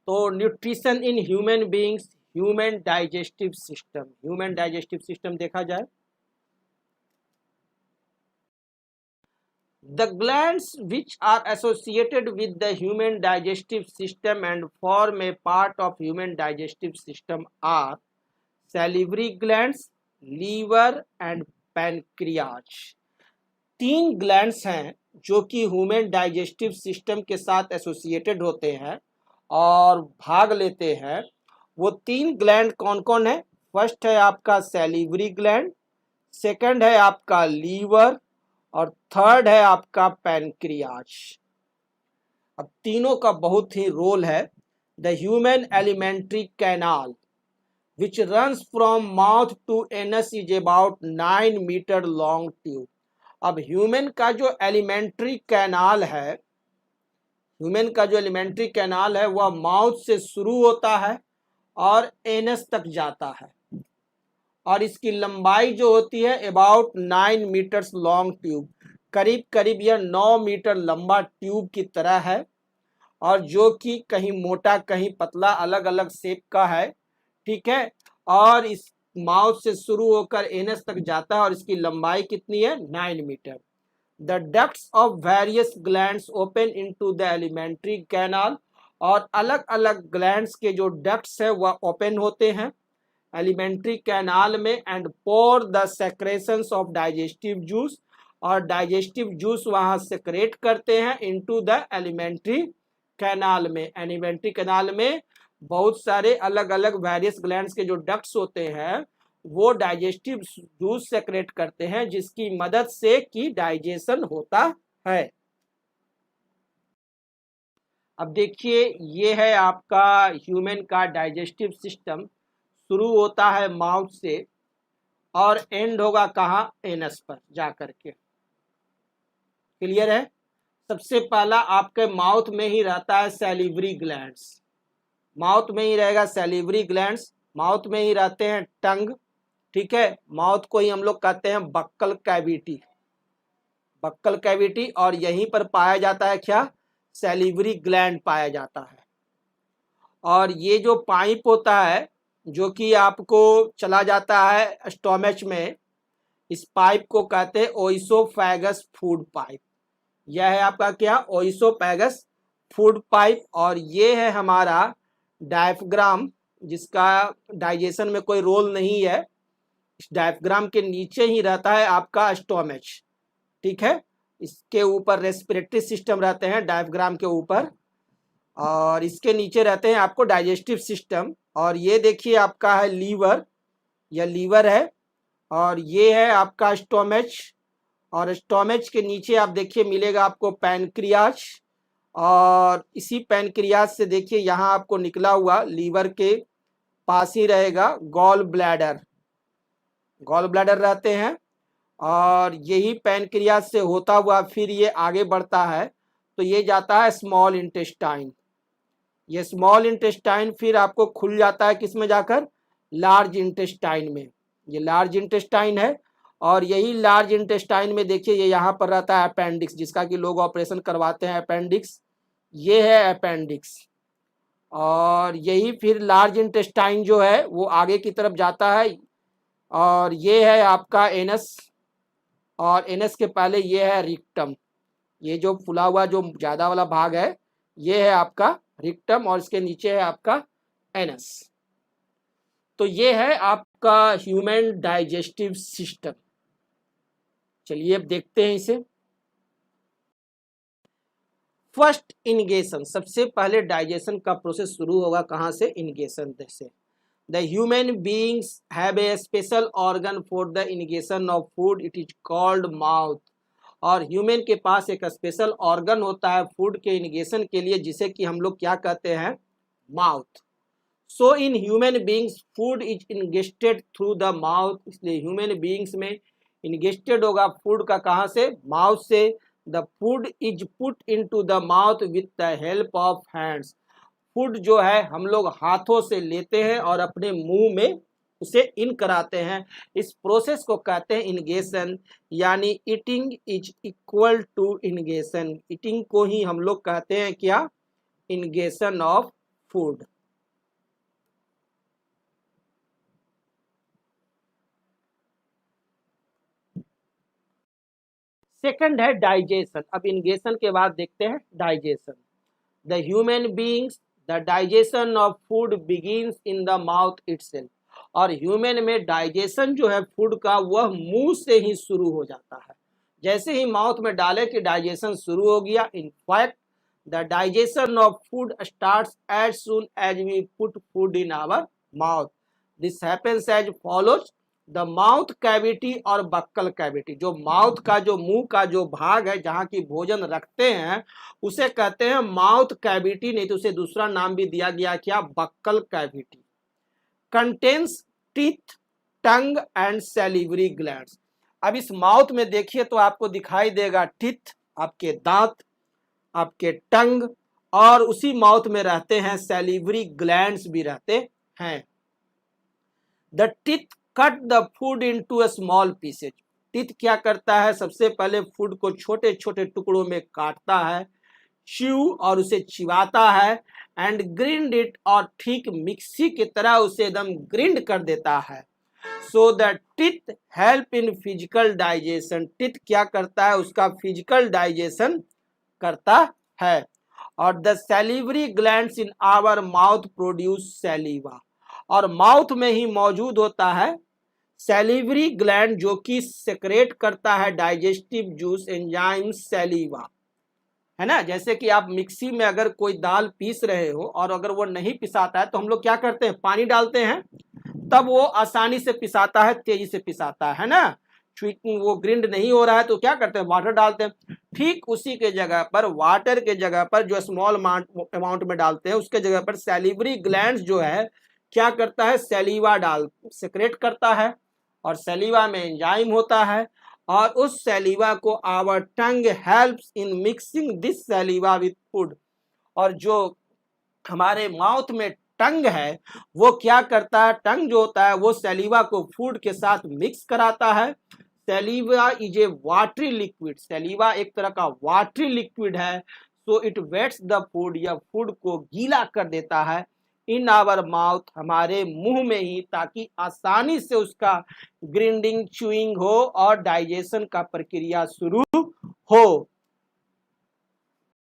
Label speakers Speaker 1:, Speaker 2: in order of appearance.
Speaker 1: तो nutrition in human beings, human digestive system, human digestive system देखा जाए, the glands which are associated with the human digestive system and form a part of human digestive system are salivary glands, liver and pancreas। तीन glands हैं जो कि human digestive system के साथ associated होते हैं और भाग लेते हैं। वो तीन ग्लैंड कौन कौन है? फर्स्ट है आपका सैलिवरी ग्लैंड, सेकंड है आपका लीवर और थर्ड है आपका पैनक्रियाज। अब तीनों का बहुत ही रोल है। The human alimentary canal which runs from mouth to anus is about 9 meter long tube. अब ह्यूमन का जो एलिमेंट्री कैनाल है, ह्यूमन का जो एलिमेंट्री कैनाल है वह माउथ से शुरू होता है और एनस तक जाता है और इसकी लंबाई जो होती है अबाउट 9 मीटर्स लॉन्ग ट्यूब, करीब करीब यह 9 मीटर लंबा ट्यूब की तरह है और जो कि कहीं मोटा कहीं पतला अलग अलग शेप का है, ठीक है। और इस माउथ से शुरू होकर एनस तक जाता है और इसकी लंबाई कितनी है? 9 meter. The ducts of various glands open into the alimentary canal, और अलग अलग ग्लैंड्स के जो डक्ट्स है वह ओपन होते हैं एलिमेंट्री कैनाल में and pour the secretions of digestive juice, और डाइजेस्टिव जूस वहां सेक्रेट करते हैं इनटू द एलिमेंट्री कैनाल में। एलिमेंट्री कैनाल में बहुत सारे अलग अलग वेरियस ग्लैंड्स के जो डक्ट्स होते हैं वो डाइजेस्टिव जूस सेक्रेट करते हैं जिसकी मदद से कि डाइजेशन होता है। अब देखिए ये है आपका ह्यूमन का डाइजेस्टिव सिस्टम, शुरू होता है माउथ से और एंड होगा कहाँ? एनस पर जाकर के। क्लियर है? सबसे पहला आपके माउथ में ही रहता है सैलिवरी ग्लैंड्स, माउथ में ही रहेगा सैलिवरी ग्लैंड्स, माउथ में ही रहते हैं टंग, ठीक है। माउथ को ही हम लोग कहते हैं बक्कल कैविटी, बक्कल कैविटी, और यहीं पर पाया जाता है क्या? सैलिवरी ग्लैंड पाया जाता है। और ये जो पाइप होता है जो कि आपको चला जाता है स्टोमच में, इस पाइप को कहते हैं ओइसोफेगस फूड पाइप। यह है आपका क्या? Oesophagus food pipe. और ये है हमारा डायफ्राम जिसका डाइजेशन में कोई रोल नहीं है। इस डायफ्राम के नीचे ही रहता है आपका स्टोमच, ठीक है। इसके ऊपर रेस्पिरेटरी सिस्टम रहते हैं डायफ्राम के ऊपर, और इसके नीचे रहते हैं आपको डाइजेस्टिव सिस्टम। और ये देखिए आपका है लीवर, यह लीवर है, और ये है आपका स्टोमच, और स्टोमच के नीचे आप देखिए मिलेगा आपको पैनक्रियाज, और इसी पैनक्रियाज से देखिए यहाँ आपको निकला हुआ लीवर के पास ही रहेगा गॉल ब्लैडर, गॉल ब्लैडर रहते हैं। और यही पैनक्रियाज से होता हुआ फिर ये आगे बढ़ता है तो ये जाता है स्मॉल इंटेस्टाइन। ये स्मॉल इंटेस्टाइन फिर आपको खुल जाता है किस में जाकर? लार्ज इंटेस्टाइन में। ये लार्ज इंटेस्टाइन है, और यही लार्ज इंटेस्टाइन में देखिए ये यहाँ पर रहता है अपेंडिक्स, जिसका कि लोग ऑपरेशन करवाते हैं अपेंडिक्स, ये है अपेंडिक्स। और यही फिर लार्ज इंटेस्टाइन जो है वो आगे की तरफ जाता है, और ये है आपका एनस, और एनस के पहले ये है रिक्टम। ये जो फुला हुआ जो ज़्यादा वाला भाग है ये है आपका रिक्टम, और इसके नीचे है आपका एनस। तो ये है आपका ह्यूमन डाइजेस्टिव सिस्टम। चलिए अब देखते हैं इसे। फर्स्ट इनगेशन, सबसे पहले डाइजेशन का प्रोसेस शुरू होगा कहाँ से? इनगेशन से। The human beings have a special organ for the ingestion of food, it is called mouth. और ह्यूमन के पास एक स्पेशल ऑर्गन होता है फूड के इनगेशन के लिए जिसे कि हम लोग क्या कहते हैं? Mouth. So in human beings food is ingested through the mouth, इसलिए ह्यूमन बीइंग्स में इनगेस्टेड होगा फूड का कहाँ से? माउथ से। The food is put into the mouth with the help of hands, food जो है हम लोग हाथों से लेते हैं और अपने मुंह में उसे इन कराते हैं। इस प्रोसेस को कहते हैं इनगेशन, यानी eating is equal to ingestion. Eating को ही हम लोग कहते हैं क्या? Ingestion of food. सेकंड है डाइजेशन। अब इंगेशन के बाद देखते हैं digestion. The human beings, the digestion of food begins in the mouth itself. और ह्यूमन में डाइजेशन जो है फूड का वह मुंह से ही शुरू हो जाता है। जैसे ही माउथ में डाले कि डाइजेशन शुरू हो गया। In fact the digestion of food starts as soon as we put food in our mouth. This happens as follows. The mouth cavity और बक्कल कैविटी, जो माउथ का जो मुंह का जो भाग है जहां की भोजन रखते हैं उसे कहते हैं माउथ कैविटी, नहीं तो उसे दूसरा नाम भी दिया गया क्या, buccal cavity. Contains teeth, tongue and salivary glands. अब इस माउथ में देखिए तो आपको दिखाई देगा टीथ, आपके दांत, आपके टंग, और उसी माउथ में रहते हैं सैलिवरी ग्लैंड्स भी रहते हैं। The teeth cut the food into a small pieces. Teeth क्या करता है, सबसे पहले फूड को छोटे छोटे टुकड़ों में काटता है, च्यू और उसे चिबाता है, एंड ग्रिंड इट, और ठीक मिक्सी की तरह उसे एकदम ग्रिंड कर देता है। So the teeth help in physical digestion. Teeth क्या करता है, उसका फिजिकल डाइजेशन करता है। और the salivary glands in our mouth produce saliva. और माउथ में ही मौजूद होता है सैलिवरी ग्लैंड जो कि सेक्रेट करता है डाइजेस्टिव जूस एंजाइम सैलिवा, है ना। जैसे कि आप मिक्सी में अगर कोई दाल पीस रहे हो और अगर वो नहीं पिसाता है तो हम लोग क्या करते हैं, पानी डालते हैं, तब वो आसानी से पिसाता है, तेजी से पिसाता है ना। वो ग्रिंड नहीं हो रहा है तो क्या करते हैं, वाटर डालते हैं। ठीक उसी के जगह पर, वाटर के जगह पर जो स्मॉल अमाउंट में डालते हैं उसके जगह पर सैलिवरी ग्लैंड्स जो है क्या करता है, सैलिवा सेक्रेट करता है, और सैलिवा में एंजाइम होता है, और उस सैलिवा को our tongue helps in mixing this saliva with food. और जो हमारे माउथ में टंग है वो क्या करता है, टंग जो होता है वो सैलिवा को फूड के साथ मिक्स कराता है। Saliva is a watery liquid. Saliva एक तरह का वाटरी लिक्विड है। So it wets the food, या फूड को गीला कर देता है इन आवर माउथ, हमारे मुंह में ही, ताकि आसानी से उसका ग्रिंडिंग च्यूइंग हो और डाइजेशन का प्रक्रिया शुरू हो।